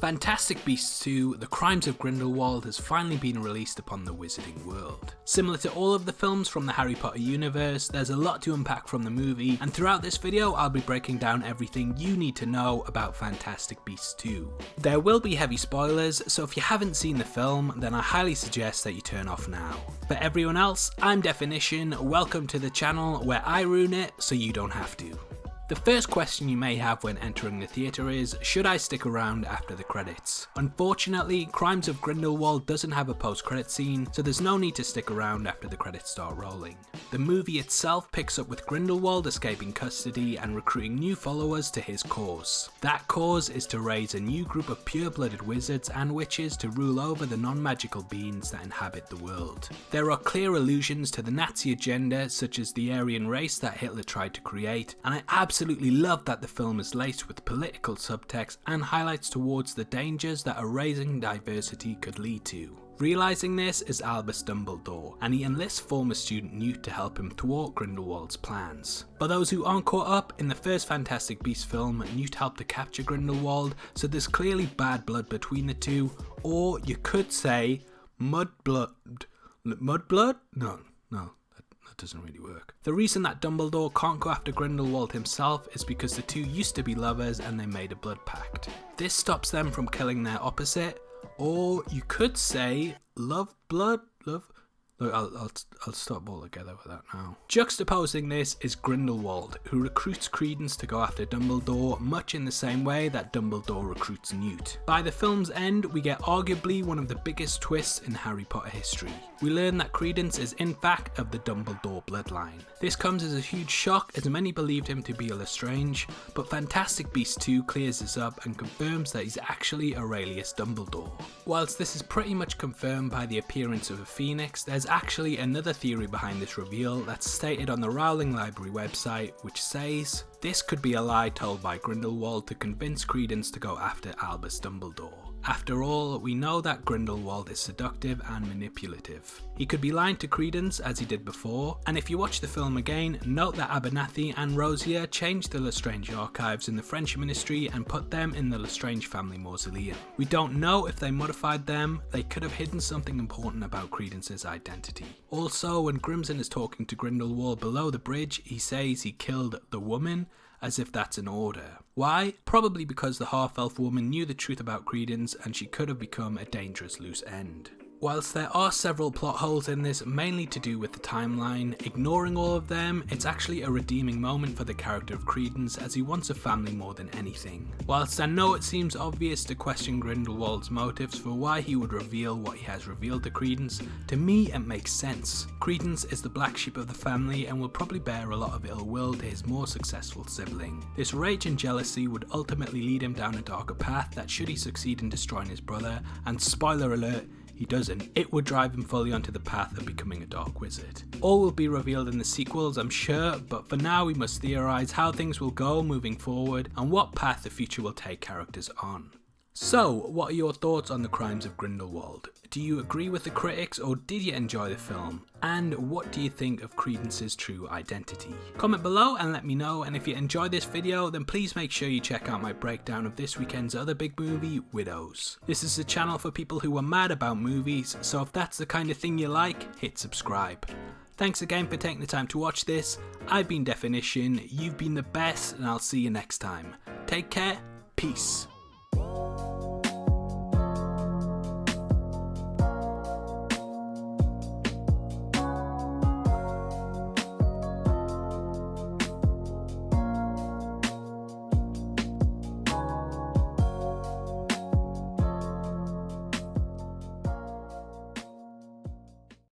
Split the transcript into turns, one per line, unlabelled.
Fantastic Beasts 2: The Crimes of Grindelwald has finally been released upon the Wizarding World. Similar to all of the films from the Harry Potter universe, there's a lot to unpack from the movie, and throughout this video I'll be breaking down everything you need to know about Fantastic Beasts 2. There will be heavy spoilers, so if you haven't seen the film, then I highly suggest that you turn off now. For everyone else, I'm Deffinition, welcome to the channel where I ruin it so you don't have to. The first question you may have when entering the theatre is, should I stick around after the credits? Unfortunately, Crimes of Grindelwald doesn't have a post-credit scene, so there's no need to stick around after the credits start rolling. The movie itself picks up with Grindelwald escaping custody and recruiting new followers to his cause. That cause is to raise a new group of pure-blooded wizards and witches to rule over the non-magical beings that inhabit the world. There are clear allusions to the Nazi agenda, such as the Aryan race that Hitler tried to create, and I absolutely love that the film is laced with political subtext and highlights towards the dangers that erasing diversity could lead to. Realising this is Albus Dumbledore, and he enlists former student Newt to help him thwart Grindelwald's plans. For those who aren't caught up, in the first Fantastic Beasts film, Newt helped to capture Grindelwald, so there's clearly bad blood between the two, or you could say mudblood? No. Doesn't really work. The reason that Dumbledore can't go after Grindelwald himself is because the two used to be lovers and they made a blood pact. This stops them from killing their opposite, or you could say love. Look, I'll stop altogether with that now. Juxtaposing this is Grindelwald, who recruits Credence to go after Dumbledore much in the same way that Dumbledore recruits Newt. By the film's end, we get arguably one of the biggest twists in Harry Potter history. We learn that Credence is in fact of the Dumbledore bloodline. This comes as a huge shock as many believed him to be Lestrange, but Fantastic Beasts 2 clears this up and confirms that he's actually Aurelius Dumbledore. Whilst this is pretty much confirmed by the appearance of a phoenix, there's actually another theory behind this reveal that's stated on the Rowling Library website, which says this could be a lie told by Grindelwald to convince Credence to go after Albus Dumbledore. After all, we know that Grindelwald is seductive and manipulative. He could be lying to Credence as he did before, and if you watch the film again, note that Abernathy and Rosier changed the Lestrange archives in the French ministry and put them in the Lestrange family mausoleum. We don't know if they modified them, they could have hidden something important about Credence's identity. Also, when Grimson is talking to Grindelwald below the bridge, he says he killed the woman, as if that's an order. Why? Probably because the half-elf woman knew the truth about Credence and she could have become a dangerous loose end. Whilst there are several plot holes in this, mainly to do with the timeline, ignoring all of them, it's actually a redeeming moment for the character of Credence as he wants a family more than anything. Whilst I know it seems obvious to question Grindelwald's motives for why he would reveal what he has revealed to Credence, to me it makes sense. Credence is the black sheep of the family and will probably bear a lot of ill will to his more successful sibling. This rage and jealousy would ultimately lead him down a darker path that should he succeed in destroying his brother, and spoiler alert, he doesn't, it would drive him fully onto the path of becoming a dark wizard. All will be revealed in the sequels, I'm sure, but for now we must theorise how things will go moving forward and what path the future will take characters on. So, what are your thoughts on the Crimes of Grindelwald? Do you agree with the critics or did you enjoy the film? And what do you think of Credence's true identity? Comment below and let me know, and if you enjoyed this video then please make sure you check out my breakdown of this weekend's other big movie, Widows. This is a channel for people who are mad about movies, so if that's the kind of thing you like, hit subscribe. Thanks again for taking the time to watch this. I've been Deffinition, you've been the best, and I'll see you next time. Take care, peace.